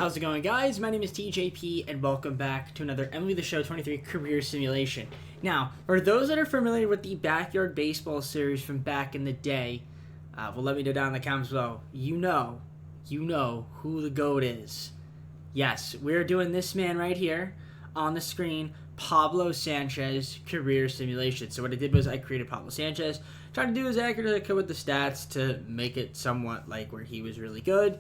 How's it going, guys? My name is TJP, and welcome back to another MLB The Show 23 career simulation. Now, for those that are familiar with the Backyard Baseball series from back in the day, well, let me know down in the comments below. You know who the GOAT is. Yes, we're doing this man right here on the screen, Pablo Sanchez career simulation. So what I did was I created Pablo Sanchez, tried to do as accurate as I could with the stats to make it somewhat like where he was really good.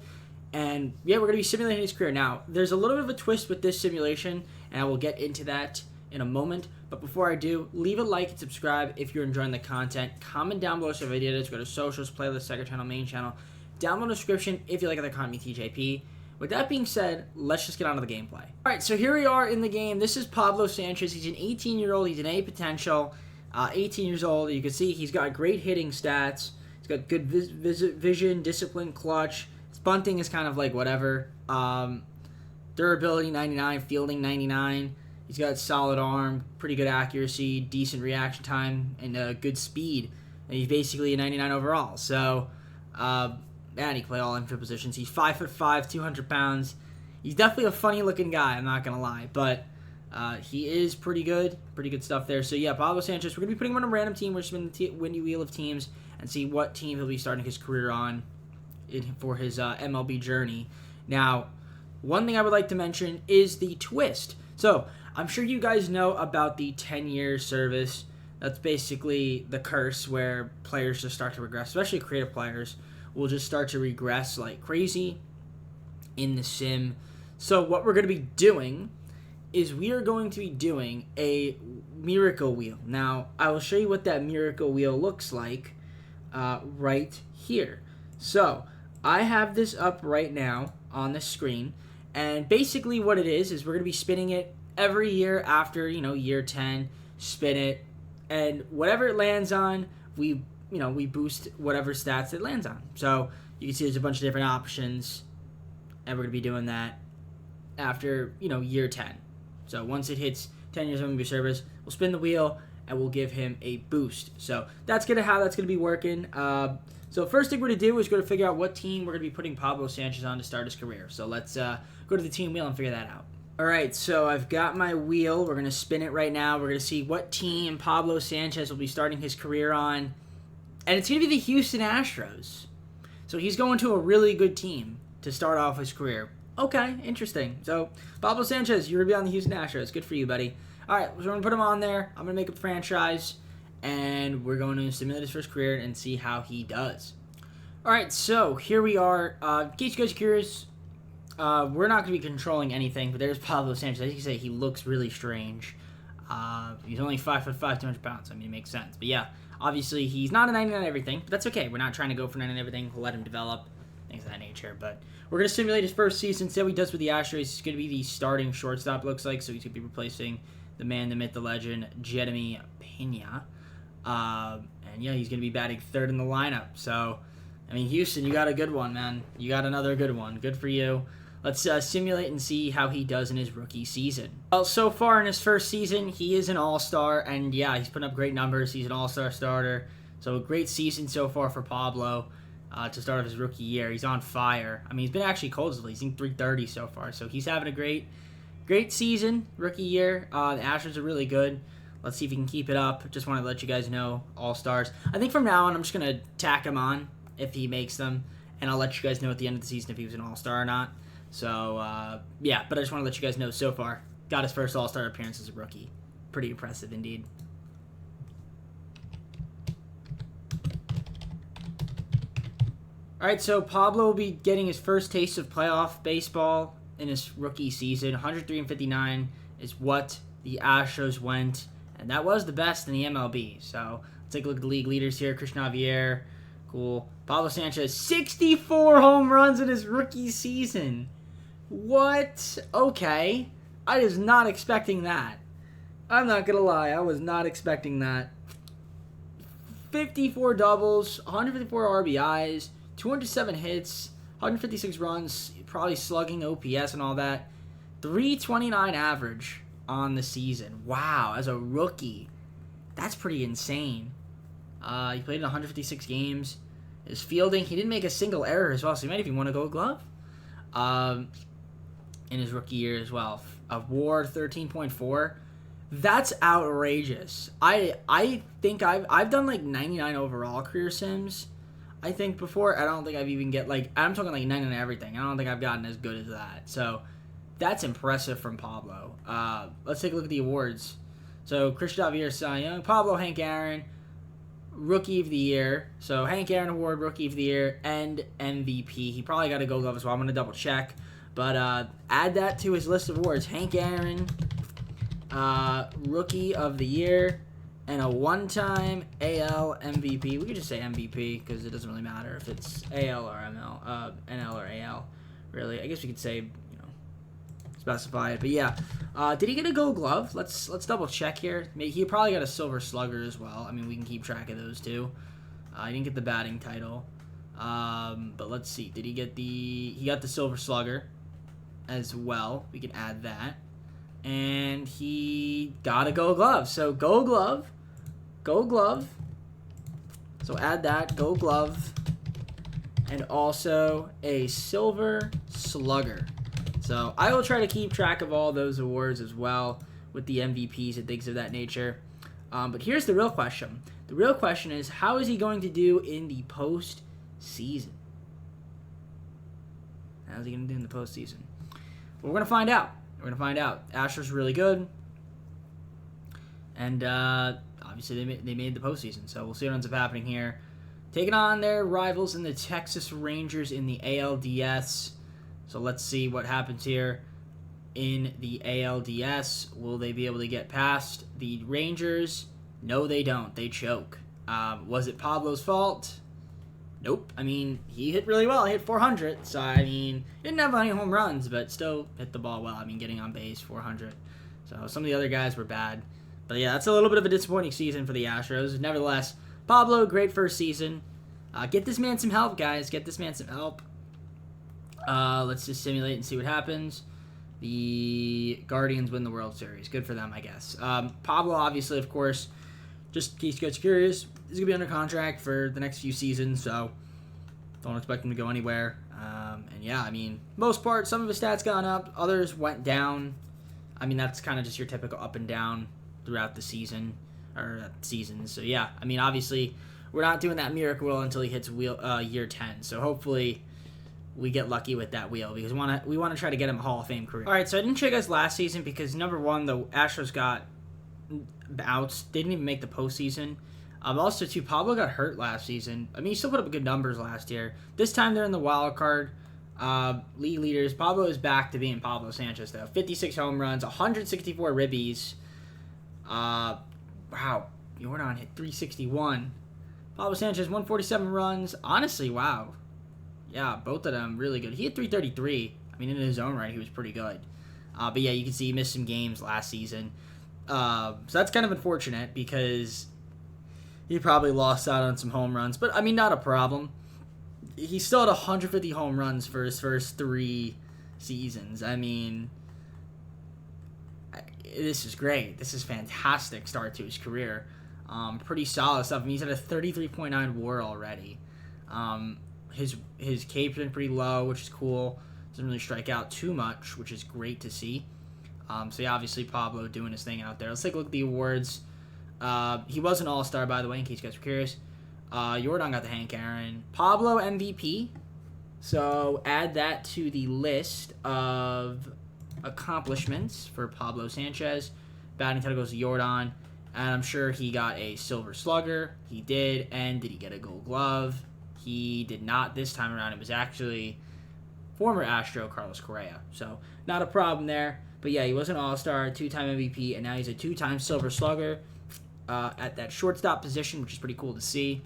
And yeah, we're going to be simulating his career. Now, there's a little bit of a twist with this simulation, and I will get into that in a moment. But before I do, leave a like and subscribe if you're enjoying the content. Comment down below so videos. Go to socials, playlist, second channel, main channel. Down below in the description if you like other content, TJP. With that being said, let's just get on to the gameplay. Alright, so here we are in the game. This is Pablo Sanchez. He's an 18-year-old. He's an A potential. 18 years old. You can see he's got great hitting stats. He's got good vision, discipline, clutch. Bunting is kind of like whatever. Durability 99, fielding 99. He's got solid arm, pretty good accuracy, decent reaction time, and good speed. And he's basically a 99 overall. So, and he can play all infield positions. He's 5'5", 200 pounds. He's definitely a funny looking guy, I'm not gonna lie, but he is pretty good stuff there. So yeah, Pablo Sanchez. We're gonna be putting him on a random team. We're just spinning the windy wheel of teams and see what team he'll be starting his career on for his MLB journey. Now, one thing I would like to mention is the twist. So, I'm sure you guys know about the 10-year service. That's basically the curse where players just start to regress, especially creative players will just start to regress like crazy in the sim. So, what we're going to be doing is we are going to be doing a miracle wheel. Now, I will show you what that miracle wheel looks like right here. So, I have this up right now on the screen, and basically what it is we're going to be spinning it every year after, year 10, spin it, and whatever it lands on, we boost whatever stats it lands on. So you can see there's a bunch of different options, and we're going to be doing that after, year 10. So once it hits 10 years of MLB service, we'll spin the wheel, and we'll give him a boost. So that's how that's going to be working. So first thing we're going to do is going to figure out what team we're going to be putting Pablo Sanchez on to start his career. So let's go to the team wheel and figure that out. All right, so I've got my wheel. We're going to spin it right now. We're going to see what team Pablo Sanchez will be starting his career on. And it's going to be the Houston Astros. So he's going to a really good team to start off his career. Okay, interesting. So Pablo Sanchez, you're going to be on the Houston Astros. Good for you, buddy. All right, so we're going to put him on there. I'm going to make a franchise. And we're going to simulate his first career and see how he does. Alright, so here we are. In case you guys are curious, we're not going to be controlling anything, but there's Pablo Sanchez. As you can say, he looks really strange. He's only 5'5", 200 pounds. I mean, it makes sense. But yeah, obviously he's not a 99 everything, but that's okay. We're not trying to go for 99 everything. We'll let him develop, things of that nature. But we're going to simulate his first season, see how he does with the Astros. He's going to be the starting shortstop, looks like, so he's going to be replacing the man, the myth, the legend, Jeremy Pena. And yeah, he's going to be batting third in the lineup. So, I mean, Houston, you got a good one, man. You got another good one. Good for you. Let's simulate and see how he does in his rookie season. Well, so far in his first season, he is an all-star, and yeah, he's putting up great numbers. He's an all-star starter. So, a great season so far for Pablo to start off his rookie year. He's on fire. I mean, he's been actually cold as late. He's in 330 so far. So, he's having a great season, rookie year. The Astros are really good. Let's see if he can keep it up. Just want to let you guys know, all-stars. I think from now on, I'm just going to tack him on if he makes them. And I'll let you guys know at the end of the season if he was an all-star or not. So, yeah. But I just want to let you guys know so far. Got his first all-star appearance as a rookie. Pretty impressive indeed. Alright, so Pablo will be getting his first taste of playoff baseball in his rookie season. 103-59 is what the Astros went. And that was the best in the MLB. So, let's take a look at the league leaders here. Christian Javier. Cool. Pablo Sanchez, 64 home runs in his rookie season. What? Okay. I was not expecting that. I'm not going to lie. I was not expecting that. 54 doubles, 154 RBIs, 207 hits, 156 runs, probably slugging OPS and all that. 329 average on the season. Wow, as a rookie. That's pretty insane. He played in 156 games. His fielding, he didn't make a single error as well, so he might even want to Gold Glove. in his rookie year as well. A WAR 13.4. That's outrageous. I think I've done like 99 overall career sims. I think before. I don't think I've even get like, I'm talking like 99 everything. I don't think I've gotten as good as that. So that's impressive from Pablo. Let's take a look at the awards. So Christian Javier, Cy Young, Pablo, Hank Aaron, Rookie of the Year. So Hank Aaron Award, Rookie of the Year, and MVP. He probably got a Gold Glove as well. I'm gonna double check, but add that to his list of awards. Hank Aaron, Rookie of the Year, and a one-time AL MVP. We could just say MVP because it doesn't really matter if it's AL or ML, NL or AL. Really, I guess we could say, specify it. But yeah, did he get a Gold Glove? Let's double check here. He probably got a Silver Slugger as well. I mean, we can keep track of those too. He didn't get the batting title, but let's see. Did he get He got the Silver Slugger as well. We can add that, and he got a Gold Glove. So Gold Glove. So add that Gold Glove, and also a Silver Slugger. So I will try to keep track of all those awards as well with the MVPs and things of that nature. But here's the real question. The real question is, how is he going to do in the postseason? How's he going to do in the postseason? Well, we're going to find out. Astros are really good. And obviously they made the postseason. So we'll see what ends up happening here. Taking on their rivals in the Texas Rangers in the ALDS. So let's see what happens here in the ALDS. Will they be able to get past the Rangers? No, they don't. They choke. Was it Pablo's fault? Nope. I mean, he hit really well. He hit 400. So, I mean, didn't have any home runs, but still hit the ball well. I mean, getting on base, 400. So, some of the other guys were bad. But, yeah, that's a little bit of a disappointing season for the Astros. Nevertheless, Pablo, great first season. Get this man some help, guys. Get this man some help. Let's just simulate and see what happens. The Guardians win the World Series. Good for them, I guess. Pablo, obviously, of course, just in case you guys are curious, he's going to be under contract for the next few seasons, so don't expect him to go anywhere. And yeah, I mean, most part, some of his stats gone up, others went down. I mean, that's kind of just your typical up and down throughout the season, or seasons. So yeah, I mean, obviously, we're not doing that miracle wheel until he hits year 10. So hopefully we get lucky with that wheel, because we want to try to get him a Hall of Fame career. All right, so I didn't show you guys last season because, number one, the Astros got outs. They didn't even make the postseason. Also, too, Pablo got hurt last season. I mean, he still put up good numbers last year. This time they're in the wild card. League leaders. Pablo is back to being Pablo Sanchez, though. 56 home runs, 164 ribbies. Wow. Jordan hit 361. Pablo Sanchez, 147 runs. Honestly, wow. Yeah, both of them really good. He hit 333. I mean, in his own right, he was pretty good. But yeah, you can see he missed some games last season. So that's kind of unfortunate because he probably lost out on some home runs. But, I mean, not a problem. He still had 150 home runs for his first 3 seasons. I mean, this is great. This is fantastic start to his career. Pretty solid stuff. I mean, he's at a 33.9 WAR already. His K's been pretty low, which is cool. Doesn't really strike out too much, which is great to see. So yeah, obviously Pablo doing his thing out there. Let's take a look at the awards. He was an All-Star, by the way, in case you guys were curious. Jordan got the Hank Aaron. Pablo MVP. So add that to the list of accomplishments for Pablo Sanchez. Batting title goes to Jordan. And I'm sure he got a Silver Slugger. He did. And did he get a Gold Glove? He did not this time around. It was actually former Astro Carlos Correa. So not a problem there. But yeah, he was an All-Star, 2-time MVP, and now he's a 2-time Silver Slugger at that shortstop position, which is pretty cool to see.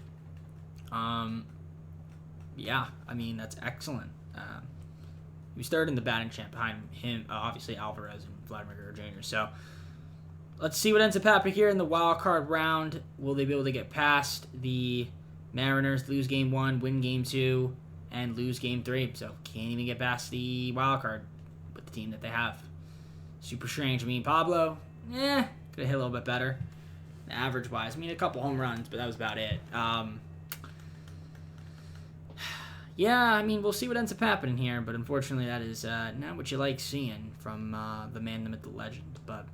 Yeah, I mean, that's excellent. He was third in the batting champ behind him, obviously Alvarez and Vladimir Guerrero Jr. So let's see what ends up happening here in the wild card round. Will they be able to get past the Mariners, lose game 1, win game 2, and lose game 3? So can't even get past the wild card with the team that they have. Super strange. I mean, Pablo, could have hit a little bit better, average-wise. I mean, a couple home runs, but that was about it. yeah, I mean, we'll see what ends up happening here, but unfortunately that is not what you like seeing from the man, the myth, the legend. But,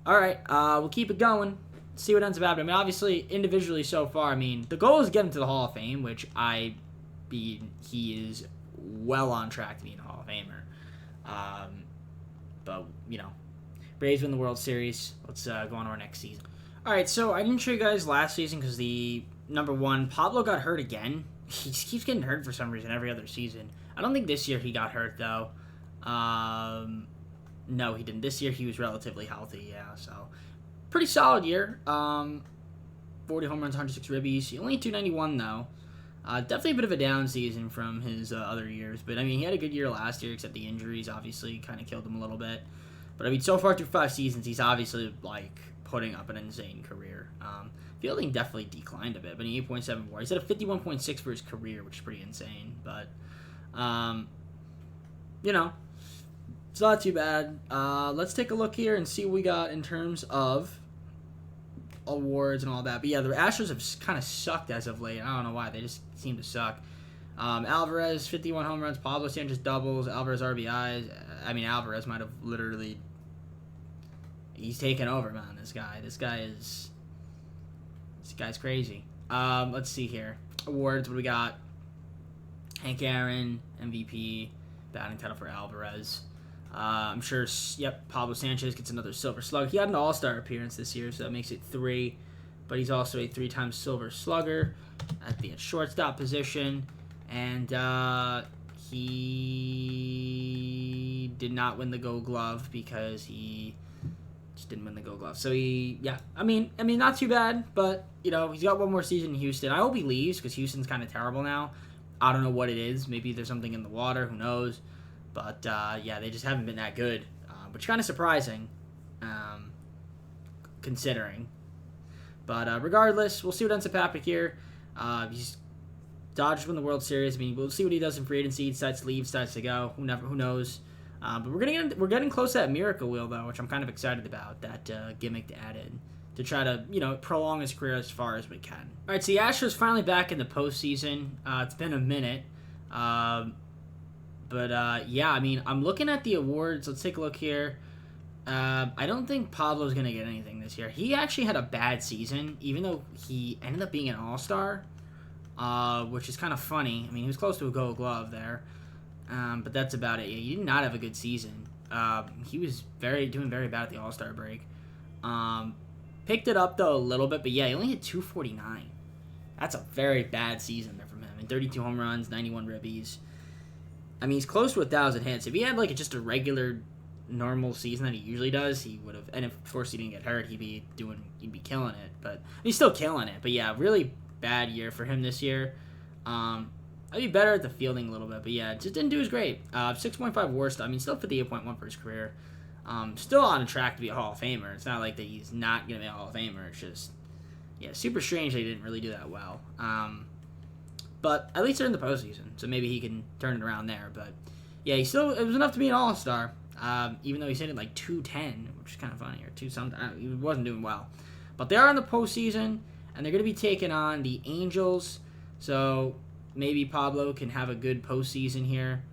all right, we'll keep it going, see what ends up happening. I mean, obviously, individually so far, I mean, the goal is to get him to the Hall of Fame, which he is well on track to being a Hall of Famer. But, you know, Braves win the World Series. Let's go on to our next season. All right, so I didn't show you guys last season because number one, Pablo got hurt again. He just keeps getting hurt for some reason every other season. I don't think this year he got hurt, though. No, he didn't. This year he was relatively healthy, yeah. So, pretty solid year. 40 home runs, 106 ribbies. He only 291, though. Definitely a bit of a down season from his other years. But, I mean, he had a good year last year, except the injuries obviously kind of killed him a little bit. But, I mean, so far through 5 seasons, he's obviously, like, putting up an insane career. Fielding definitely declined a bit, but an 8.74. He's at a 51.6 for his career, which is pretty insane. But, you know, it's not too bad. Let's take a look here and see what we got in terms of awards and all that. But, yeah, the Astros have kind of sucked as of late. I don't know why. They just seem to suck. Alvarez, 51 home runs. Pablo Sanchez doubles. Alvarez RBIs. I mean, Alvarez might have literally... He's taken over, man, this guy. This guy's crazy. Let's see here. Awards, what do we got? Hank Aaron, MVP, batting title for Alvarez. I'm sure, yep, Pablo Sanchez gets another Silver Slug. He had an All-Star appearance this year, so that makes it 3. But he's also a 3-time Silver Slugger at the shortstop position. And he did not win the Gold Glove because he just didn't win the Gold Glove. So I mean, not too bad, but, you know, he's got one more season in Houston. I hope he leaves because Houston's kind of terrible now. I don't know what it is. Maybe there's something in the water. Who knows? But, yeah, they just haven't been that good, which is kind of surprising, considering. But regardless, we'll see what ends up happening here. Dodgers win the World Series. I mean, we'll see what he does in free agency. Decides to leave, decides to go. Who knows? But we're getting close to that Miracle Wheel, though, which I'm kind of excited about, that gimmick to add in to try to, you know, prolong his career as far as we can. All right, so the Astros finally back in the postseason. It's been a minute. Yeah, I mean, I'm looking at the awards. Let's take a look here. I don't think Pablo's going to get anything this year. He actually had a bad season, even though he ended up being an All-Star, which is kind of funny. I mean, he was close to a Gold Glove there. But that's about it. Yeah, he did not have a good season. He was doing very bad at the All-Star break. Picked it up, though, a little bit. But, yeah, he only hit 249. That's a very bad season there from him. And 32 home runs, 91 ribbies. I mean, he's close to 1,000 hits. If he had, like, just a regular, normal season that he usually does, he would have... And, of course, he didn't get hurt. He'd be killing it. But he's still killing it. But, yeah, really bad year for him this year. I'd be better at the fielding a little bit, but yeah, just didn't do as great. 6.5 worst. I mean, still 58.1 for his career. Still on track to be a Hall of Famer. It's not like that he's not going to be a Hall of Famer. It's just, yeah, super strange that he didn't really do that well. But at least they're in the postseason, so maybe he can turn it around there. But yeah, it was enough to be an All-Star, even though he's hitting like 210, which is kind of funny, or 2-something. He wasn't doing well. But they are in the postseason, and they're going to be taking on the Angels. So maybe Pablo can have a good postseason here.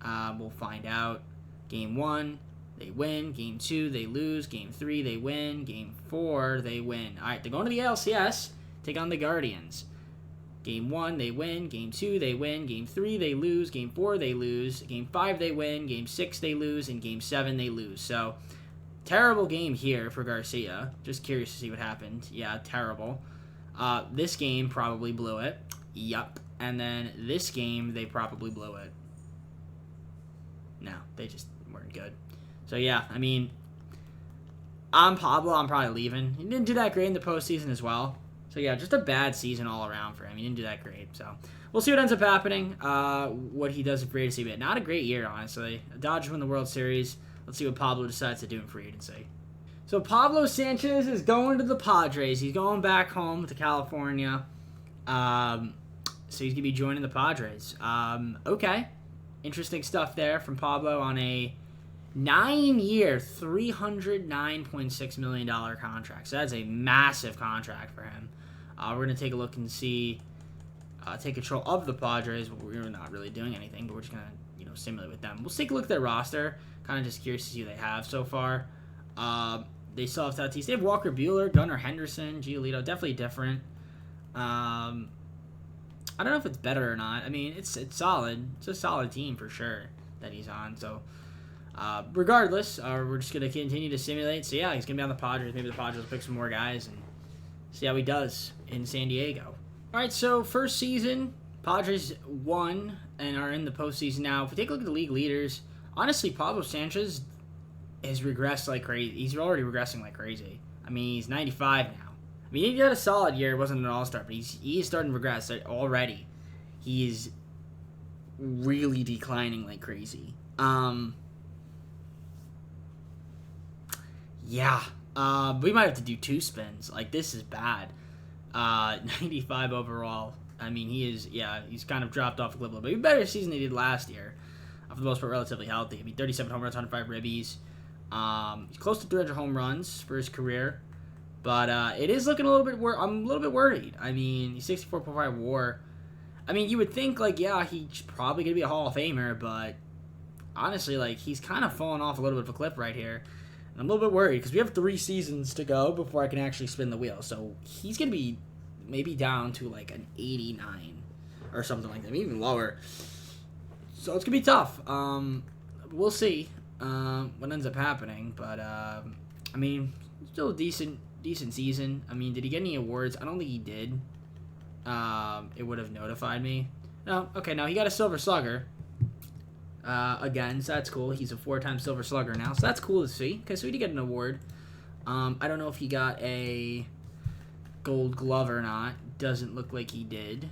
We'll find out. Game 1, they win. Game 2, they lose. Game 3, they win. Game 4, they win. All right, they're going to the ALCS, take on the Guardians. Game 1, they win. Game 2, they win. Game 3, they lose. Game 4, they lose. Game 5, they win. Game 6, they lose. And Game 7, they lose. So, terrible game here for Garcia. Just curious to see what happened. Yeah, terrible. This game probably blew it. Yup. And then this game, they probably blew it. No, they just weren't good. So, yeah, I mean, I'm Pablo. I'm probably leaving. He didn't do that great in the postseason as well. So, yeah, just a bad season all around for him. He didn't do that great. So, we'll see what ends up happening, what he does in free agency. But not a great year, honestly. Dodgers win the World Series. Let's see what Pablo decides to do in free agency. So, Pablo Sanchez is going to the Padres. He's going back home to California. So, he's going to be joining the Padres. Okay. Interesting stuff there from Pablo on a 9-year, $309.6 million contract. So, that's a massive contract for him. We're going to take a look and see take control of the Padres. We're not really doing anything, but we're just going to, simulate with them. We'll take a look at their roster. Kind of just curious to see who they have so far. They still have Tatis. They have Walker Buehler, Gunnar Henderson, Giolito. Definitely different. I don't know if it's better or not. I mean, it's solid. It's a solid team for sure that he's on. So, regardless, we're just going to continue to simulate. So, yeah, he's going to be on the Padres. Maybe the Padres will pick some more guys and see how he does in San Diego. All right, so first season, Padres won and are in the postseason now. If we take a look at the league leaders, honestly, Pablo Sanchez has regressed like crazy. He's already regressing like crazy. I mean, he's 95 now. I mean, he had a solid year. It wasn't an all-star, but he's starting to regress already. He's really declining like crazy. Yeah. We might have to do 2 spins. Like, this is bad. 95 overall. I mean, he's kind of dropped off a little bit. But better season than he did last year. For the most part, relatively healthy. I mean, 37 home runs, 105 ribbies. He's close to 300 home runs for his career. But it is looking a little bit I'm a little bit worried. I mean, he's 64.5 WAR. I mean, you would think, like, yeah, he's probably going to be a Hall of Famer. But honestly, like, he's kind of fallen off a little bit of a cliff right here. And I'm a little bit worried because we have 3 seasons to go before I can actually spin the wheel. So he's going to be maybe down to like an 89 or something like that, maybe even lower. So it's going to be tough. We'll see what ends up happening. But, I mean, still a decent season. I mean, did he get any awards? I don't think he did. It would have notified me. No, okay, no, he got a Silver Slugger. Again, so that's cool. He's a 4-time Silver Slugger now, so that's cool to see. Okay, so he did get an award. I don't know if he got a Gold Glove or not. Doesn't look like he did.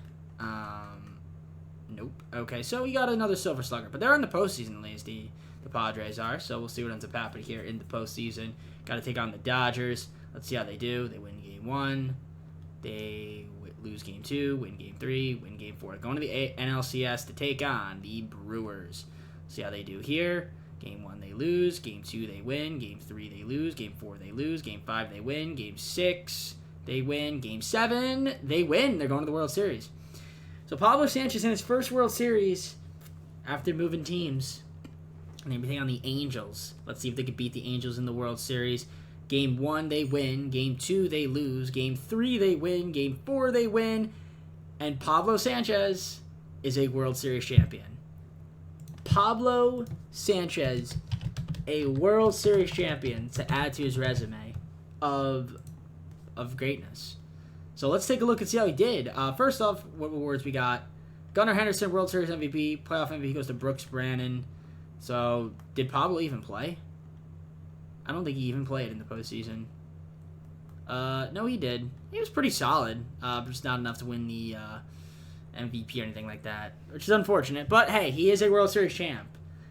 Nope. Okay, so he got another Silver Slugger, but they're in the postseason at least. The Padres are, so we'll see what ends up happening here in the postseason. Got to take on the Dodgers. Let's see how they do. They win Game 1. They lose Game 2, win Game 3, win Game 4. Going to the NLCS to take on the Brewers. See how they do here. Game 1 they lose. Game 2 they win. Game 3 they lose. Game 4 they lose. Game 5 they win. Game 6 they win. Game 7 they win. They're going to the World Series. So Pablo Sanchez in his first World Series after moving teams. And they're taking on the Angels. Let's see if they can beat the Angels in the World Series. Game 1 they win. Game 2 they lose. Game 3 they win. Game 4 they win. And Pablo Sanchez is a World Series champion. Pablo Sanchez, a World Series champion to add to his resume of greatness. So let's take a look and see how he did. First off, what awards we got. Gunnar Henderson, World Series MVP. Playoff MVP goes to Brooks Brannan. So, did Pablo even play? I don't think he even played in the postseason. No, he did. He was pretty solid, but just not enough to win the MVP or anything like that, which is unfortunate. But hey, he is a World Series champ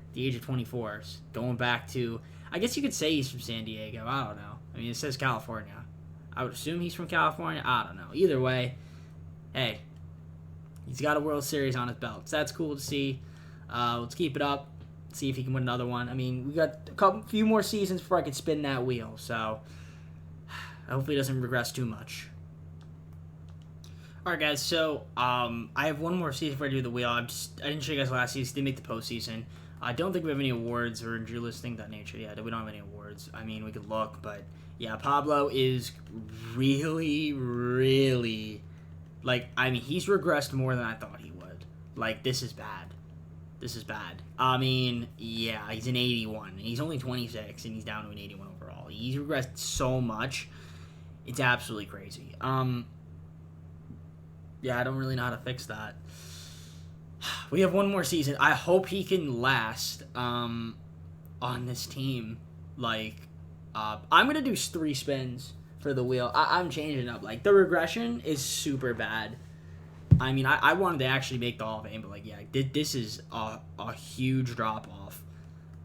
at the age of 24. Going back to, I guess you could say he's from San Diego. I don't know. I mean, it says California. I would assume he's from California. I don't know. Either way, hey, he's got a World Series on his belt. So that's cool to see. Let's keep it up. See if he can win another one. I mean, we got a few more seasons before I can spin that wheel. So hopefully it doesn't regress too much. All right, guys. So I have one more season before I do the wheel. I didn't show you guys last season. Didn't make the postseason. I don't think we have any awards or injury listing of that nature. Yeah, we don't have any awards. I mean, we could look, but yeah, Pablo is really, really he's regressed more than I thought he would. Like, this is bad. This is bad. I mean, yeah, he's an 81. And he's only 26, and he's down to an 81 overall. He's regressed so much. It's absolutely crazy. Yeah, I don't really know how to fix that. We have one more season. I hope he can last on this team. Like, I'm going to do 3 spins for the wheel. I'm changing up. Like, the regression is super bad. I mean, I wanted to actually make the Hall of Fame, but, like, yeah, this is a huge drop-off.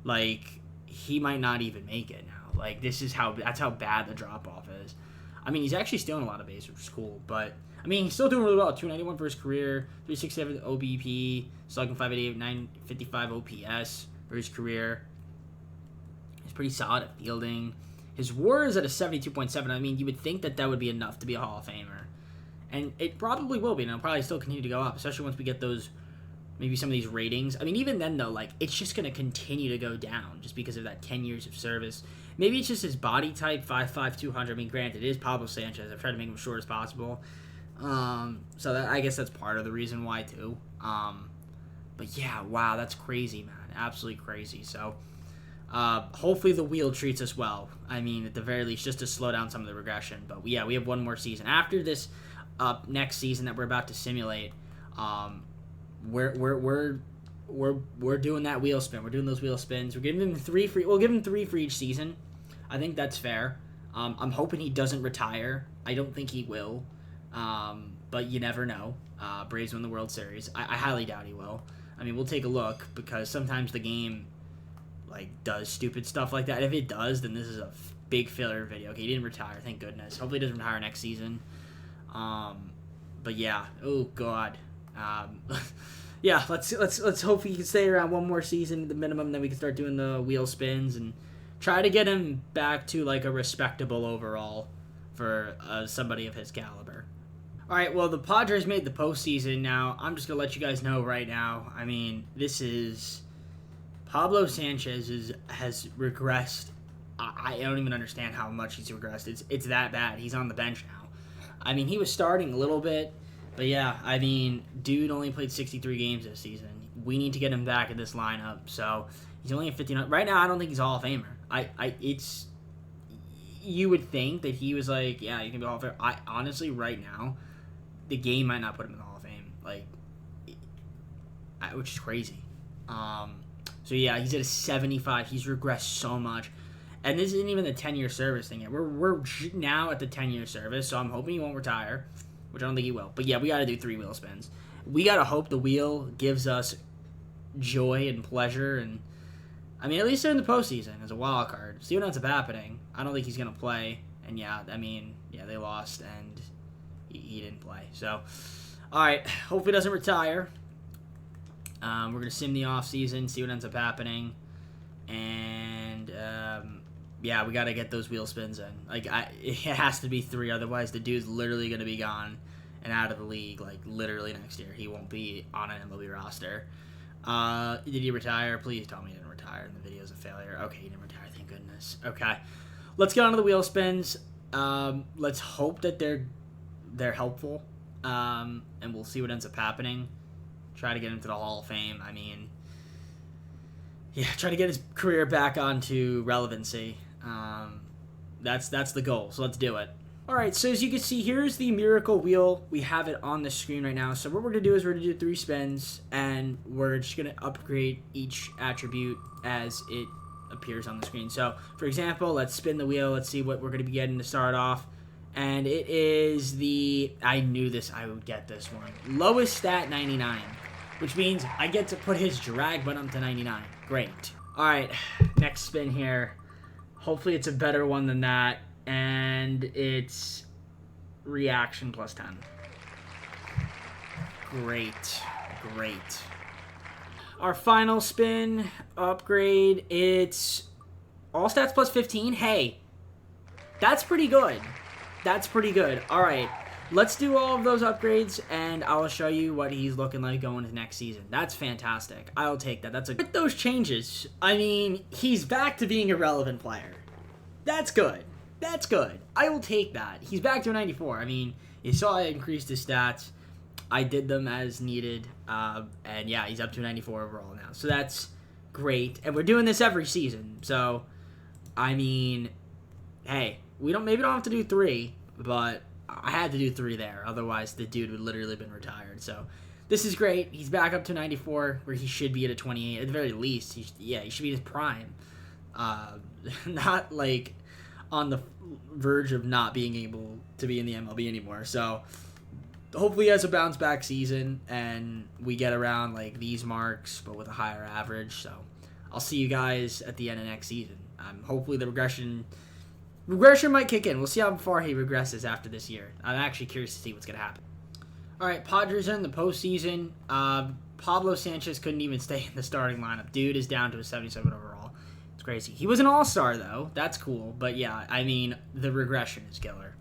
Like, he might not even make it now. Like, that's how bad the drop-off is. I mean, he's actually stealing a lot of base, which is cool, but, I mean, he's still doing really well. 291 for his career, 367 OBP, slugging 588, 955 OPS for his career. He's pretty solid at fielding. His WAR is at a 72.7. I mean, you would think that would be enough to be a Hall of Famer. And it probably will be, and it'll probably still continue to go up, especially once we get those, maybe some of these ratings. I mean, even then, though, like, it's just going to continue to go down just because of that 10 years of service. Maybe it's just his body type, 5'5", 200. I mean, granted, it is Pablo Sanchez. I've tried to make him short as possible. So that, I guess that's part of the reason why, too. But yeah, wow, that's crazy, man. Absolutely crazy. So hopefully the wheel treats us well. I mean, at the very least, just to slow down some of the regression. But yeah, we have one more season. After this next season that we're about to simulate, we're doing that wheel spin. We're doing those wheel spins. We're giving him three for. We'll give him 3 for each season. I think that's fair. I'm hoping he doesn't retire. I don't think he will. But you never know. Braves win the World Series. I highly doubt he will. I mean, we'll take a look because sometimes the game like does stupid stuff like that. If it does, then this is a big failure video. Okay, he didn't retire. Thank goodness. Hopefully, he doesn't retire next season. But yeah. Oh God. Yeah. Let's hope he can stay around one more season, the minimum. Then we can start doing the wheel spins and try to get him back to like a respectable overall for somebody of his caliber. All right, well, the Padres made the postseason. Now, I'm just going to let you guys know right now. I mean, this is... Pablo Sanchez has regressed. I don't even understand how much he's regressed. It's that bad. He's on the bench now. I mean, he was starting a little bit. But yeah, I mean, dude only played 63 games this season. We need to get him back in this lineup. So, he's only at 59. Right now, I don't think he's a Hall of Famer. It's... You would think that he was like, yeah, you can be a Hall of Famer. Honestly, right now... The game might not put him in the Hall of Fame, which is crazy. So yeah, he's at a 75. He's regressed so much, and this isn't even the 10-year service thing yet. We're now at the 10-year service, so I'm hoping he won't retire, which I don't think he will. But yeah, we got to do 3 wheel spins. We got to hope the wheel gives us joy and pleasure, and I mean, at least they're in the postseason as a wild card. See what ends up happening. I don't think he's gonna play, and yeah, I mean, yeah, they lost and. He didn't play. So, all right. Hopefully he doesn't retire. We're going to sim the offseason, see what ends up happening. And, yeah, we got to get those wheel spins in. It has to be 3. Otherwise, the dude's literally going to be gone and out of the league, literally next year. He won't be on an MLB roster. Did he retire? Please tell me he didn't retire and the video's a failure. Okay, he didn't retire. Thank goodness. Okay. Let's get on to the wheel spins. Let's hope that they're helpful, and we'll see what ends up happening. Try to get him to the Hall of Fame. I mean, yeah, try to get his career back onto relevancy. That's the goal, so let's do it. All right, so as you can see, here's the Miracle Wheel. We have it on the screen right now. So what we're going to do is we're going to do 3 spins, and we're just going to upgrade each attribute as it appears on the screen. So, for example, let's spin the wheel. Let's see what we're going to be getting to start off. And it is I knew I would get this one. Lowest stat, 99. Which means I get to put his drag button up to 99. Great. Alright, next spin here. Hopefully it's a better one than that. And it's reaction plus 10. Great. Our final spin upgrade, it's all stats plus 15. Hey, that's pretty good. All right, let's do all of those upgrades, and I'll show you what he's looking like going into next season. That's fantastic. I'll take that. With those changes, I mean, he's back to being a relevant player. That's good. I will take that. He's back to a 94. I mean, you saw I increased his stats. I did them as needed, and yeah, he's up to a 94 overall now. So that's great, and we're doing this every season. So, I mean, hey. Maybe don't have to do 3, but I had to do 3 there. Otherwise, the dude would literally have been retired. So, this is great. He's back up to 94, where he should be at a 28. At the very least, he should be in his prime. Not, on the verge of not being able to be in the MLB anymore. So, hopefully he has a bounce-back season, and we get around, these marks, but with a higher average. So, I'll see you guys at the end of next season. Hopefully the regression might kick in. We'll see how far he regresses after this year. I'm actually curious to see what's going to happen. All right, Padres are in the postseason. Pablo Sanchez couldn't even stay in the starting lineup. Dude is down to a 77 overall. It's crazy. He was an all-star, though. That's cool. But, yeah, I mean, the regression is killer.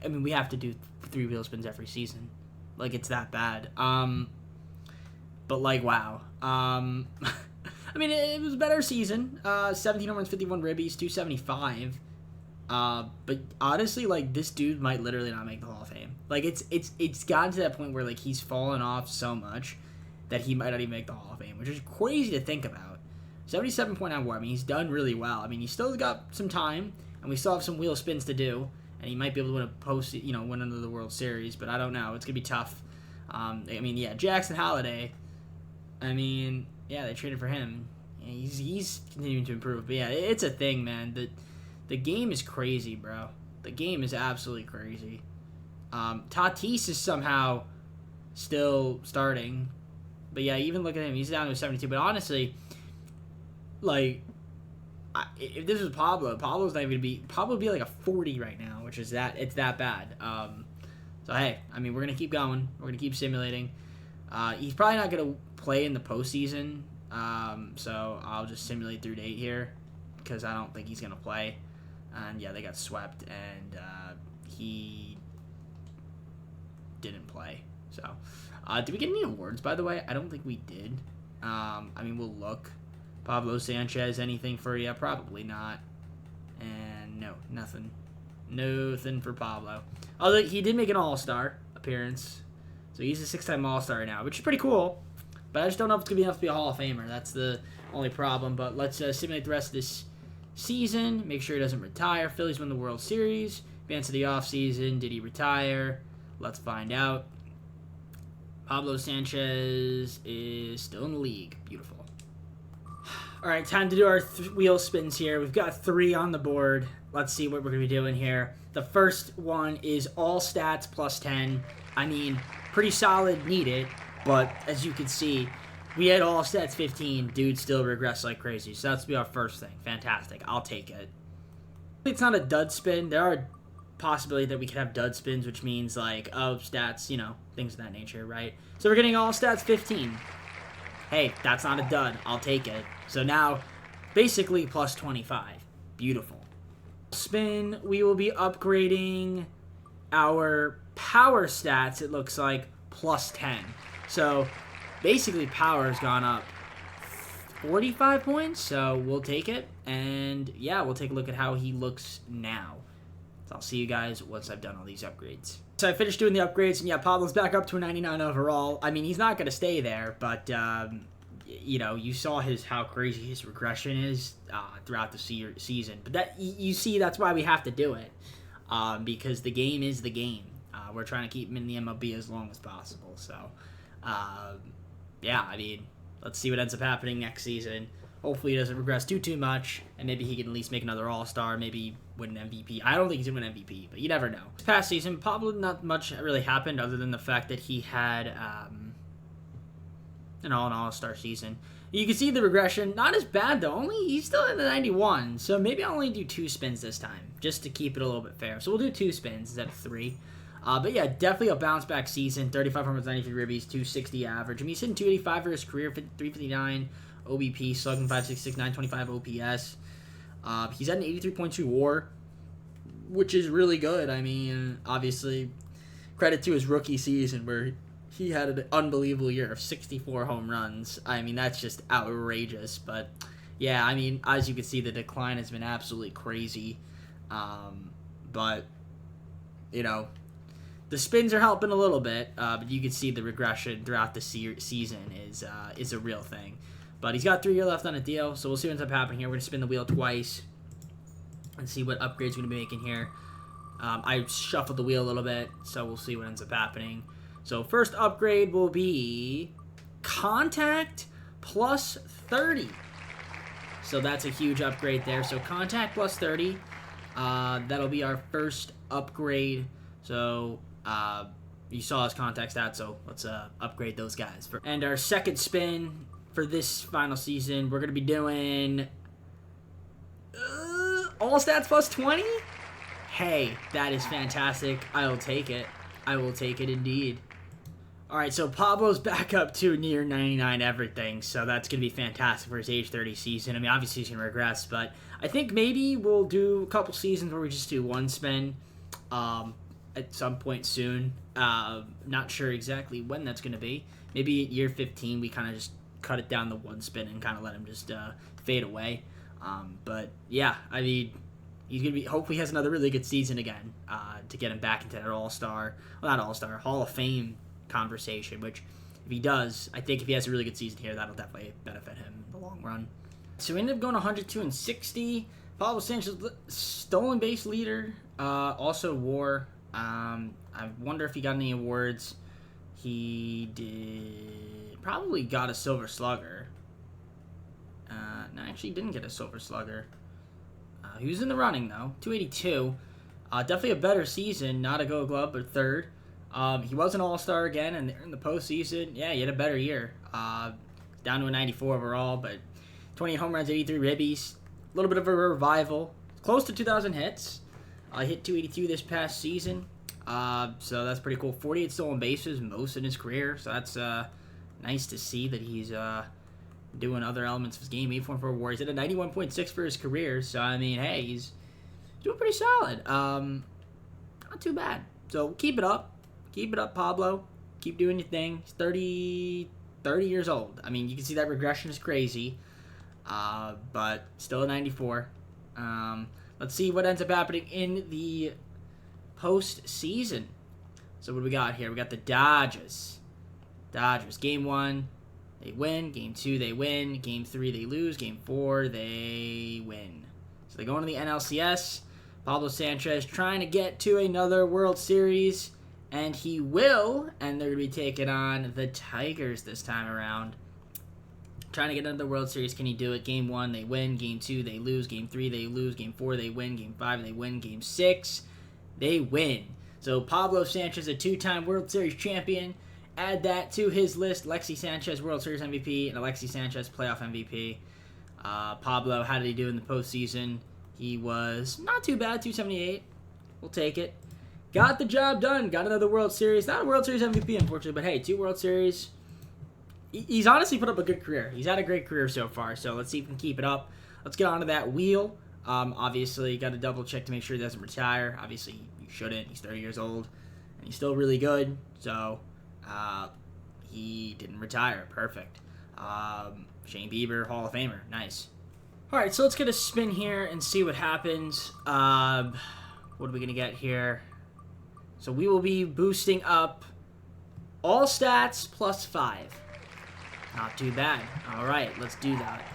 I mean, we have to do 3 wheel spins every season. Like, it's that bad. But, like, wow. I mean, it was a better season. 17 home runs, 51 ribbies, 275. But honestly, like, this dude might literally not make the Hall of Fame. Like, it's gotten to that point where, like, he's fallen off so much that he might not even make the Hall of Fame, which is crazy to think about. 77.9 WAR. I mean, he's done really well. I mean, he's still got some time, and we still have some wheel spins to do, and he might be able to win another World Series, but I don't know. It's gonna be tough. I mean, yeah, Jackson Holliday. I mean, yeah, they traded for him. Yeah, he's continuing to improve, but yeah, it's a thing, man. The game is crazy, bro. The game is absolutely crazy. Tatis is somehow still starting, but yeah, even look at him. He's down to 72. But honestly, like, if this was Pablo's not even gonna be. Pablo would be like a 40 right now, which is it's that bad. So hey, I mean, we're gonna keep going. We're gonna keep simulating. He's probably not gonna play in the postseason. So I'll just simulate through date here because I don't think he's gonna play. And yeah, they got swept, and he didn't play. So, did we get any awards, by the way? I don't think we did. I mean, we'll look. Pablo Sanchez, anything for you? Probably not. And no, nothing. Nothing for Pablo. Although he did make an All-Star appearance. So he's a 6-time All-Star now, which is pretty cool. But I just don't know if it's going to be enough to be a Hall of Famer. That's the only problem. But let's simulate the rest of this season. Make sure he doesn't retire. Phillies win the World Series. Advance to the offseason. Did he retire? Let's find out. Pablo Sanchez is still in the league. Beautiful. All right, time to do our wheel spins here. We've got 3 on the board. Let's see what we're going to be doing here. The first one is all stats plus 10. I mean, pretty solid, need it. But as you can see, we had all stats 15. Dude still regressed like crazy. So that's be our first thing. Fantastic. I'll take it. It's not a dud spin. There are possibility that we could have dud spins, which means like, oh, stats, things of that nature, right? So we're getting all stats 15. Hey, that's not a dud. I'll take it. So now, basically plus 25. Beautiful. Spin, we will be upgrading our power stats, it looks like, plus 10. So, basically power has gone up 45 points, so we'll take it. And, yeah, we'll take a look at how he looks now. So I'll see you guys once I've done all these upgrades. So I finished doing the upgrades, and yeah, Pablo's back up to a 99 overall. I mean, he's not going to stay there, but, you saw how crazy his regression is throughout the season. But that you see, that's why we have to do it, because the game is the game. We're trying to keep him in the MLB as long as possible. So, yeah, I mean, let's see what ends up happening next season. Hopefully he doesn't regress too much, and maybe he can at least make another All-Star, maybe win an MVP. I don't think he's going to win an MVP, but you never know. This past season, probably not much really happened other than the fact that he had an All-Star season. You can see the regression. Not as bad, though. He's still in the 91, so maybe I'll only do 2 spins this time, just to keep it a little bit fair. So we'll do 2 spins instead of 3. But yeah, definitely a bounce-back season. 35 homers, 93 ribbies, 260 average. I mean, he's hitting 285 for his career, 359 OBP, slugging 566, 925 OPS. He's at an 83.2 WAR, which is really good. I mean, obviously, credit to his rookie season where he had an unbelievable year of 64 home runs. I mean, that's just outrageous. But, yeah, I mean, as you can see, the decline has been absolutely crazy. But, the spins are helping a little bit. But you can see the regression throughout the season is a real thing. But he's got 3 years left on a deal, so we'll see what ends up happening here. We're going to spin the wheel twice and see what upgrades we're going to be making here. I shuffled the wheel a little bit, so we'll see what ends up happening. So first upgrade will be contact plus 30. So that's a huge upgrade there. So contact plus 30. That'll be our first upgrade. So you saw his contact stats, so let's upgrade those guys. And our second spin for this final season, we're going to be doing all stats plus 20? Hey, that is fantastic. I will take it. I will take it indeed. All right, so Pablo's back up to near 99 everything, so that's going to be fantastic for his age 30 season. I mean, obviously he's going to regress, but I think maybe we'll do a couple seasons where we just do 1 spin. at some point soon. Not sure exactly when that's going to be. Maybe at year 15 we kind of just cut it down to one spin and kind of let him just fade away. But yeah, I mean, he's going to be, hopefully he has another really good season again to get him back into that All-Star, well, not All-Star, Hall of Fame conversation, which if he does, I think if he has a really good season here, that'll definitely benefit him in the long run. So we ended up going 102 and 60. Pablo Sanchez, stolen base leader, also WAR. I wonder if he got any awards. He did, probably got a Silver Slugger. No, actually didn't get a Silver Slugger. He was in the running though, 282. Definitely a better season, not a Gold Glove, but third. He was an All-Star again, and in the postseason, yeah, he had a better year. Down to a 94 overall, but 20 home runs, 83 ribbies. A little bit of a revival. Close to 2,000 hits. Hit 282 this past season. So that's pretty cool. 48 stolen bases, most in his career. So that's nice to see that he's doing other elements of his game. 8.4 WAR. He's at a 91.6 for his career. So, I mean, hey, he's doing pretty solid. Not too bad. So keep it up. Keep it up, Pablo. Keep doing your thing. He's 30 years old. I mean, you can see that regression is crazy. But still a 94. Let's see what ends up happening in the postseason. So what do we got here? We got the Dodgers. Game 1, they win. Game 2, they win. Game 3, they lose. Game 4, they win. So they go into the NLCS. Pablo Sanchez trying to get to another World Series. And he will. And they're going to be taking on the Tigers this time around. Trying to get into the World Series. Can he do it? Game 1, they win. Game 2, they lose. Game 3, they lose. Game 4, they win. Game 5, they win. Game 6, they win. So Pablo Sanchez, a two-time World Series champion. Add that to his list. Alexi Sanchez, World Series MVP, and Alexi Sanchez, playoff MVP. Pablo, how did he do in the postseason? He was not too bad, 278. We'll take it. Got the job done. Got another World Series. Not a World Series MVP, unfortunately, but hey, 2 World Series. He's honestly put up a good career. He's had a great career so far, so let's see if we can keep it up. Let's get onto that wheel. Obviously, got to double check to make sure he doesn't retire. Obviously, you shouldn't. He's 30 years old, and he's still really good, so he didn't retire. Perfect. Shane Bieber, Hall of Famer. Nice. All right, so let's get a spin here and see what happens. What are we going to get here? So we will be boosting up all stats plus 5. Not too bad. All right, let's do that.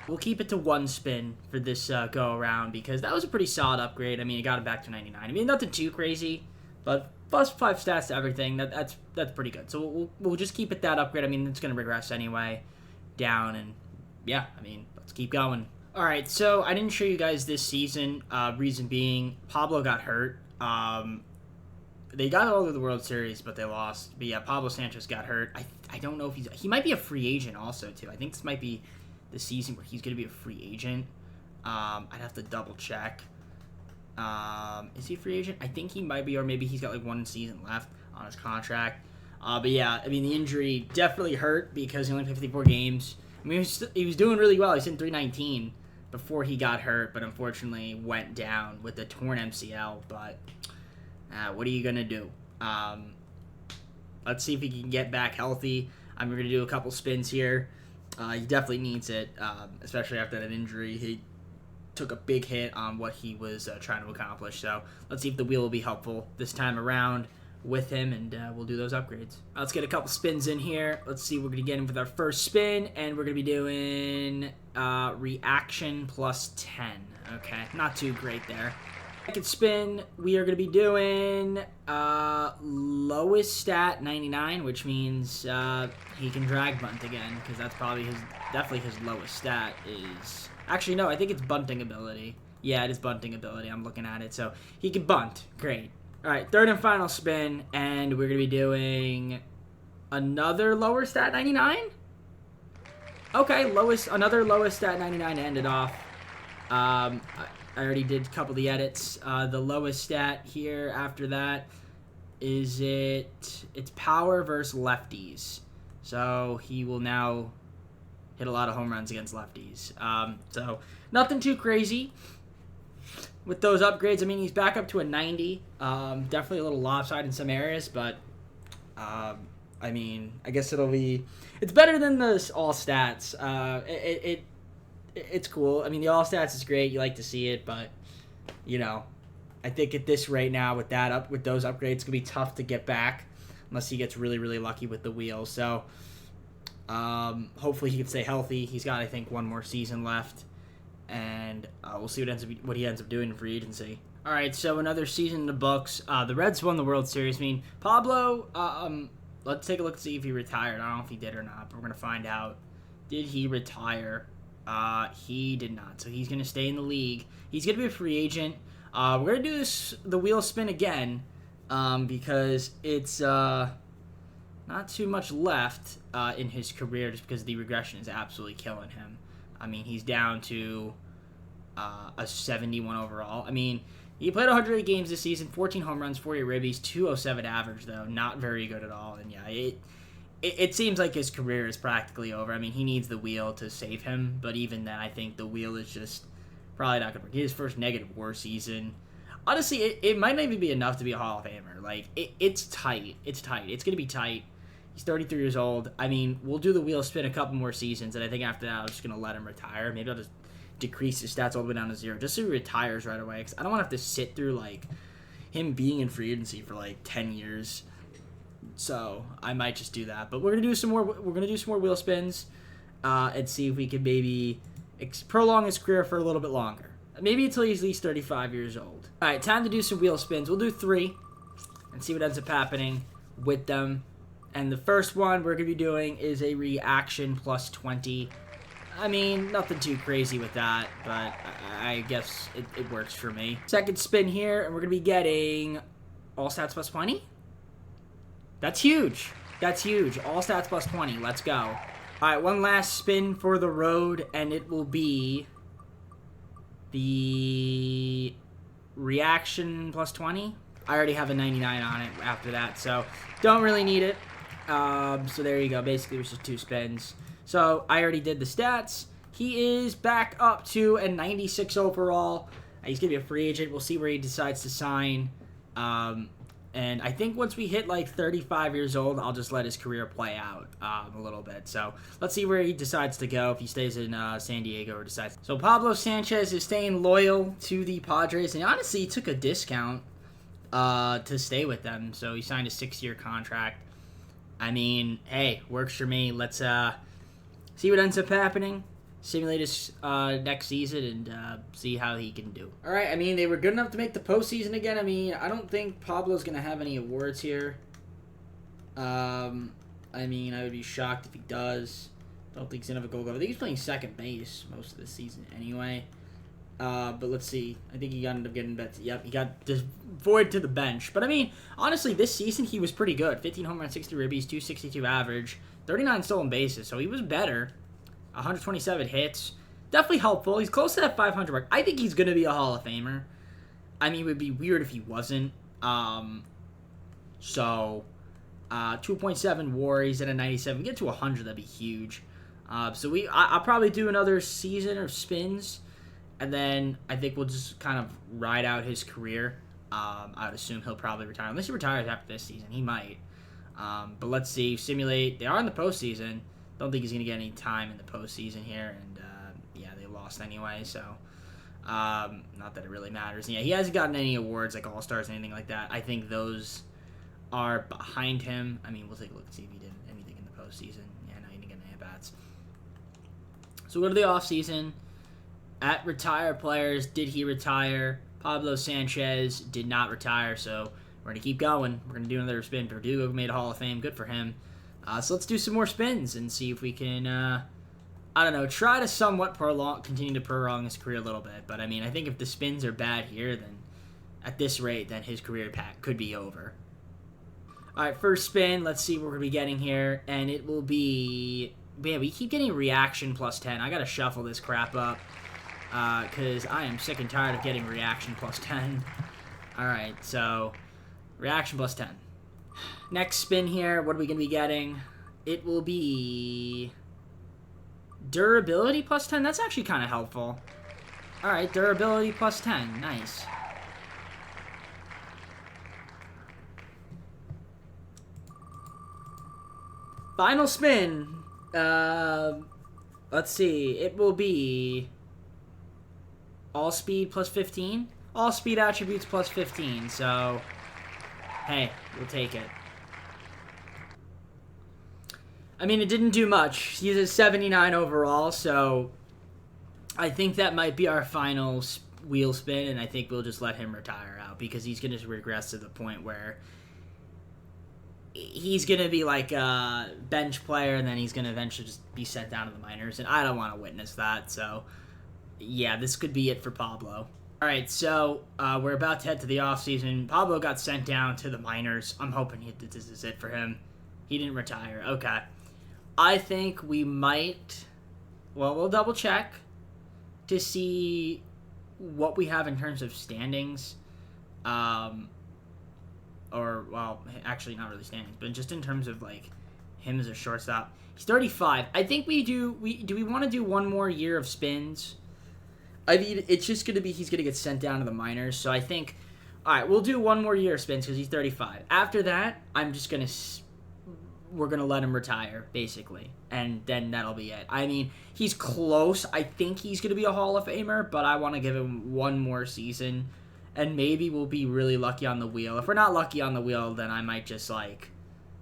We'll keep it to 1 spin for this go-around because that was a pretty solid upgrade. I mean, it got it back to 99. I mean, nothing too crazy, but plus 5 stats to everything, that's pretty good. So we'll just keep it that upgrade. I mean, it's going to regress anyway down, and yeah, I mean, let's keep going. All right, so I didn't show you guys this season. Reason being, Pablo got hurt. They got all of the World Series, but they lost. But yeah, Pablo Sanchez got hurt. I don't know if he might be a free agent also, too. I think this might be the season where he's going to be a free agent. I'd have to double check. Is he a free agent? I think he might be, or maybe he's got like 1 season left on his contract. But yeah, I mean, the injury definitely hurt because he only played 54 games. I mean, he was doing really well. He's in 319 before he got hurt, but unfortunately went down with the torn MCL. But what are you going to do? Let's see if he can get back healthy. I'm going to do a couple spins here. He definitely needs it, especially after that injury. He took a big hit on what he was trying to accomplish. So let's see if the wheel will be helpful this time around with him, and we'll do those upgrades. Let's get a couple spins in here. Let's see, we're going to get in with our first spin, and we're going to be doing reaction plus 10. Okay, not too great there. Second spin, we are going to be doing lowest stat 99, which means he can drag bunt again, because that's probably definitely his lowest stat is... Actually, no, I think it's bunting ability. Yeah, it is bunting ability. I'm looking at it. So he can bunt. Great. All right, third and final spin, and we're going to be doing another lower stat 99? Okay, another lowest stat 99 to end it off. I already did a couple of the edits. The lowest stat here after that is it's power versus lefties. So he will now hit a lot of home runs against lefties. So nothing too crazy. with those upgrades. I mean, he's back up to a 90. Definitely a little lopsided in some areas, but I mean, I guess it's better than the all stats. It's cool. I mean, the all stats is great. You like to see it, but you know, I think at this rate now with those upgrades, it's gonna be tough to get back unless he gets really, really lucky with the wheels. So hopefully he can stay healthy. He's got, I think, one more season left, and we'll see what he ends up doing in free agency. All right, so another season in the books. The Reds won the World Series. I mean, Pablo. Let's take a look to see if he retired. I don't know if he did or not, but we're gonna find out. Did he retire? He did not. So he's gonna stay in the league. He's gonna be a free agent. We're gonna do the wheel spin again, because it's not too much left in his career, just because the regression is absolutely killing him. I mean, he's down to a 71 overall. I mean, he played 108 games this season, 14 home runs, 40 ribbies, 207 average, though. Not very good at all. And yeah, it seems like his career is practically over. I mean, he needs the wheel to save him, but even then, I think the wheel is just probably not going to work. His first negative WAR season. Honestly, it might not even be enough to be a Hall of Famer. Like, it's tight. It's tight. It's going to be tight. He's 33 years old. I mean, we'll do the wheel spin a couple more seasons, and I think after that, I'm just going to let him retire. Maybe I'll just decrease his stats all the way down to 0, just so he retires right away, because I don't want to have to sit through, like, him being in free agency for, like, 10 years. So, I might just do that. But we're going to do some more wheel spins, and see if we can maybe prolong his career for a little bit longer. Maybe until he's at least 35 years old. All right, time to do some wheel spins. We'll do 3 and see what ends up happening with them. And the first one we're going to be doing is a reaction plus 20. I mean, nothing too crazy with that, but I guess it works for me. Second spin here, and we're going to be getting all stats plus 20. That's huge. That's huge. All stats plus 20. Let's go. All right, one last spin for the road, and it will be the reaction plus 20. I already have a 99 on it after that, so don't really need it. So there you go. Basically, it was just 2 spins. So I already did the stats. He is back up to a 96 overall. He's going to be a free agent. We'll see where he decides to sign. And I think once we hit like 35 years old, I'll just let his career play out a little bit. So let's see where he decides to go, if he stays in San Diego or decides. So Pablo Sanchez is staying loyal to the Padres. And honestly, he took a discount to stay with them. So he signed a 6-year contract. I mean, hey, works for me. Let's see what ends up happening. Simulate his next season and see how he can do. All right, I mean, they were good enough to make the postseason again. I mean, I don't think Pablo's going to have any awards here. I mean, I would be shocked if he does. Don't think he's going to have a gold glove. I think he's playing second base most of the season anyway. But let's see. I think he ended up getting bet. Yep, he got void to the bench. But, I mean, honestly, this season he was pretty good. 15 home runs, 60 ribbies, 262 average, 39 stolen bases. So he was better. 127 hits. Definitely helpful. He's close to that 500 mark. I think he's going to be a Hall of Famer. I mean, it would be weird if he wasn't. 2.7 WAR. He's at a 97. Get to 100, that'd be huge. So I'll probably do another season of spins. And then I think we'll just kind of ride out his career. I would assume he'll probably retire. Unless he retires after this season. He might. But let's see. Simulate. They are in the postseason. Don't think he's going to get any time in the postseason here. And, yeah, they lost anyway. So, not that it really matters. Yeah, he hasn't gotten any awards like All-Stars or anything like that. I think those are behind him. I mean, we'll take a look and see if he did anything in the postseason. Yeah, no, he didn't get any at-bats. So, we'll go to the offseason. At retired players, did he retire? Pablo Sanchez did not retire, so we're going to keep going. We're going to do another spin. Verdugo made a Hall of Fame. Good for him. So let's do some more spins and see if we can, I don't know, try to somewhat continue to prolong his career a little bit. But, I mean, I think if the spins are bad here, then at this rate, then his career pack could be over. All right, first spin. Let's see what we're going to be getting here. And it will be, man, we keep getting reaction plus 10. I got to shuffle this crap up because I am sick and tired of getting reaction plus 10. All right, so reaction plus 10. Next spin here, what are we going to be getting? It will be durability plus 10. That's actually kind of helpful. Alright, durability plus 10. Nice. Final spin. Let's see. It will be all speed plus 15. All speed attributes plus 15. So, hey, we'll take it. I mean, it didn't do much. He's a 79 overall, so I think that might be our final wheel spin, and I think we'll just let him retire out because he's going to regress to the point where he's going to be like a bench player, and then he's going to eventually just be sent down to the minors, and I don't want to witness that. So, yeah, this could be it for Pablo. All right, so we're about to head to the offseason. Pablo got sent down to the minors. I'm hoping this is it for him. He didn't retire. Okay. I think we might... Well, we'll double check to see what we have in terms of standings. Or, well, actually not really standings, but just in terms of, like, him as a shortstop. He's 35. I think do we want to do one more year of spins? I mean, it's just going to be he's going to get sent down to the minors. So I think, all right, we'll do one more year of spins because he's 35. After that, we're going to let him retire, basically. And then that'll be it. I mean, he's close. I think he's going to be a Hall of Famer, but I want to give him one more season. And maybe we'll be really lucky on the wheel. If we're not lucky on the wheel, then I might just, like,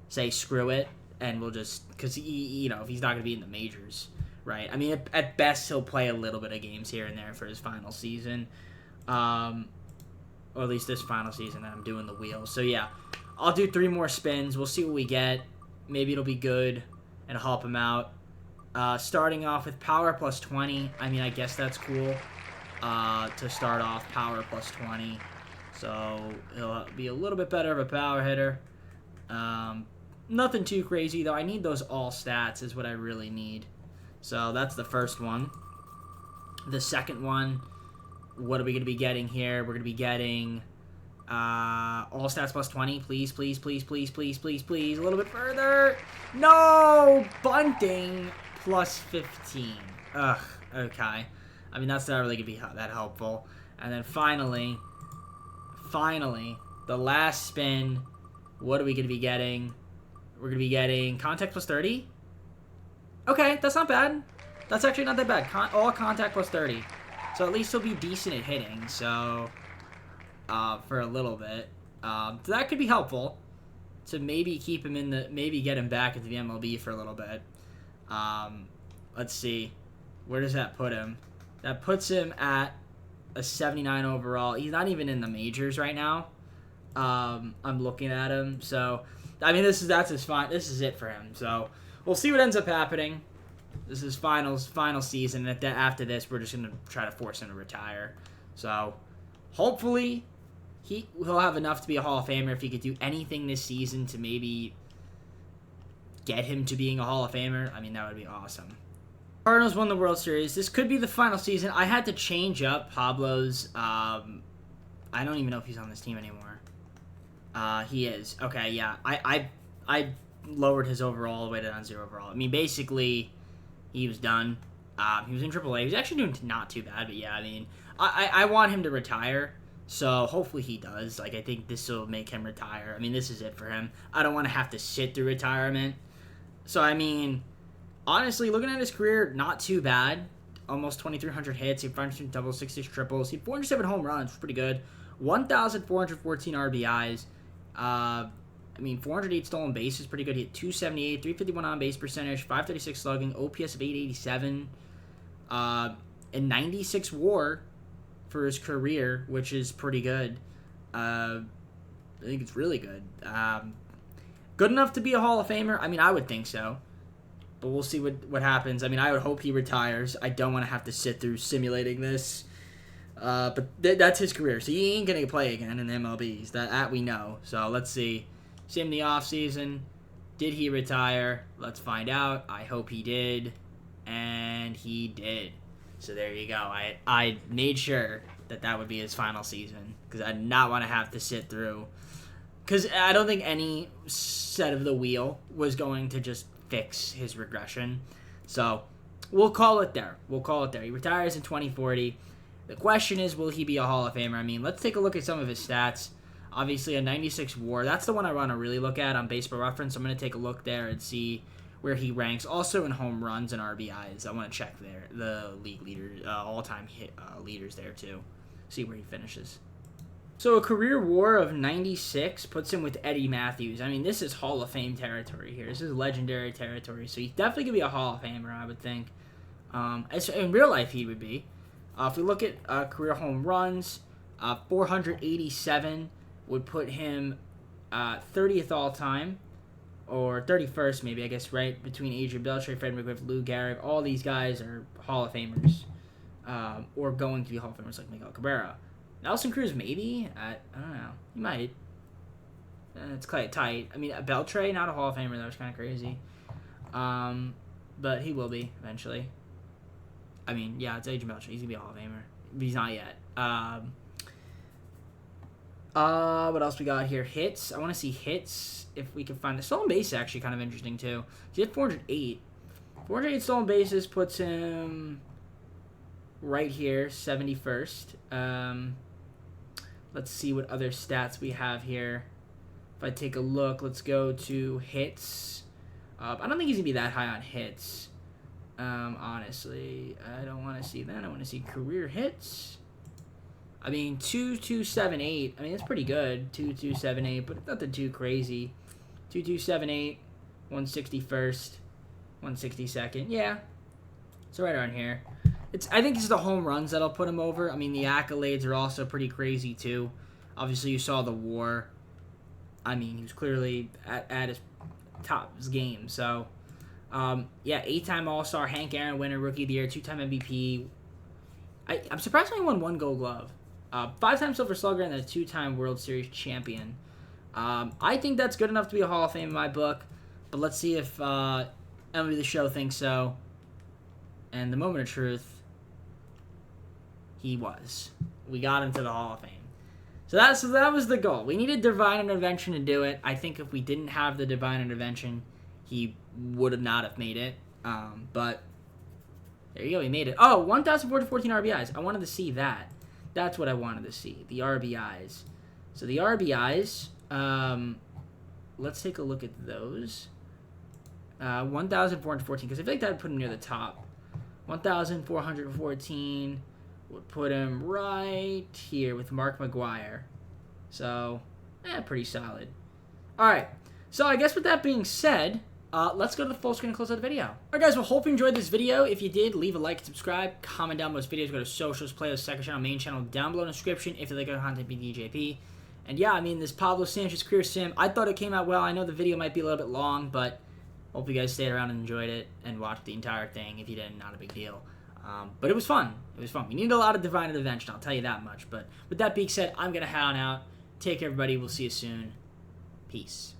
say screw it. And we'll just, because, if he's not going to be in the majors. Right. I mean, at best, he'll play a little bit of games here and there for his final season. Or at least this final season that I'm doing the wheel. So, yeah, I'll do 3 more spins. We'll see what we get. Maybe it'll be good and help him out. Starting off with power plus 20. I mean, I guess that's cool to start off power plus 20. So, he'll be a little bit better of a power hitter. Nothing too crazy, though. I need those all stats is what I really need. So that's the first one. The second one, what are we going to be getting here? We're going to be getting all stats plus 20. Please, please, please, please, please, please, please. A little bit further. No! Bunting plus 15. Ugh, okay. I mean, that's not really going to be that helpful. And then finally, the last spin, what are we going to be getting? We're going to be getting contact plus 30. Okay, that's not bad. That's actually not that bad. All contact plus 30. So at least he'll be decent at hitting. So, for a little bit. So that could be helpful to maybe keep him maybe get him back into the MLB for a little bit. Let's see. Where does that put him? That puts him at a 79 overall. He's not even in the majors right now. I'm looking at him. So, I mean, this is it for him. So, we'll see what ends up happening. This is final season. And after this, we're just going to try to force him to retire. So, hopefully, he'll have enough to be a Hall of Famer if he could do anything this season to maybe get him to being a Hall of Famer. I mean, that would be awesome. Cardinals won the World Series. This could be the final season. I had to change up Pablo's. I don't even know if he's on this team anymore. He is. Okay, yeah. I lowered his overall all the way to non-zero overall. I mean, basically, he was done. He was in AAA. He was actually doing not too bad, but yeah, I mean, I want him to retire, so hopefully he does. Like, I think this will make him retire. I mean, this is it for him. I don't want to have to sit through retirement. So, I mean, honestly, looking at his career, not too bad. Almost 2,300 hits. He had 500 doubles, 66 triples. He had 407 home runs. Pretty good. 1,414 RBIs. I mean, 408 stolen bases, pretty good. He had 278, 351 on-base percentage, 536 slugging, OPS of 887, and 96 WAR for his career, which is pretty good. I think it's really good. Good enough to be a Hall of Famer? I mean, I would think so. But we'll see what happens. I mean, I would hope he retires. I don't want to have to sit through simulating this. But that's his career. So he ain't going to play again in the MLBs. That we know. So let's see. See him in the offseason. Did he retire? Let's find out. I hope he did. And he did. So there you go. I made sure that would be his final season. Because I did not want to have to sit through. Because I don't think any set of the wheel was going to just fix his regression. So we'll call it there. He retires in 2040. The question is, will he be a Hall of Famer? I mean, let's take a look at some of his stats. Obviously, a 96 WAR. That's the one I want to really look at on Baseball Reference. I'm going to take a look there and see where he ranks. Also in home runs and RBIs. I want to check there the league leaders, all-time hit leaders there too. See where he finishes. So a career WAR of 96 puts him with Eddie Matthews. I mean, this is Hall of Fame territory here. This is legendary territory. So he's definitely going to be a Hall of Famer, I would think. In real life, he would be. If we look at career home runs, 487 would put him 30th all-time. Or 31st, maybe, I guess, right? Between Adrian Beltre, Fred McGriff, Lou Gehrig. All these guys are Hall of Famers. Or going to be Hall of Famers like Miguel Cabrera. Nelson Cruz, maybe? I don't know. He might. It's quite tight. I mean, Beltre, not a Hall of Famer. That was kind of crazy. But he will be, eventually. I mean, yeah, it's Adrian Beltre. He's going to be a Hall of Famer. But he's not yet. What else we got here? Hits. I want to see hits. If we can find the stolen base, actually kind of interesting too. He had 408. 408 stolen bases puts him right here, 71st. Let's see what other stats we have here. If I take a look, let's go to hits. I don't think he's gonna be that high on hits. Honestly, I don't want to see that. I want to see career hits. I mean, 2278. I mean, it's pretty good. 2278, but nothing too crazy. 2278, 161st, 162nd. Yeah, it's right around here. I think it's the home runs that'll put him over. I mean, the accolades are also pretty crazy too. Obviously, you saw the WAR. I mean, he was clearly at his top of his game. So, yeah, 8-time All-Star, Hank Aaron winner, Rookie of the Year, 2-time MVP. I'm surprised he only won 1 Gold Glove. 5-time Silver Slugger and a 2-time World Series champion. I think that's good enough to be a Hall of Fame in my book, but let's see if MLB The Show thinks so. And the moment of truth, he was. We got him to the Hall of Fame. So that was the goal. We needed divine intervention to do it. I think if we didn't have the divine intervention, he would have not have made it. But there you go, he made it. Oh, 1,414 RBIs. I wanted to see that. That's what I wanted to see, the RBIs. So the RBIs, let's take a look at those. 1,414, because I feel like that would put him near the top. 1,414 would put him right here with Mark McGwire. So, pretty solid. All right, so I guess with that being said, let's go to the full screen and close out the video. All right, guys, well, hope you enjoyed this video. If you did, leave a like and subscribe. Comment down most videos. Go to socials, playlist, second channel, main channel down below in the description if you like our content, BDJP. And yeah, I mean, this Pablo Sanchez career sim, I thought it came out well. I know the video might be a little bit long, but hope you guys stayed around and enjoyed it and watched the entire thing. If you didn't, not a big deal. But it was fun. It was fun. We needed a lot of divine intervention, I'll tell you that much. But with that being said, I'm going to head on out. Take care, everybody. We'll see you soon. Peace.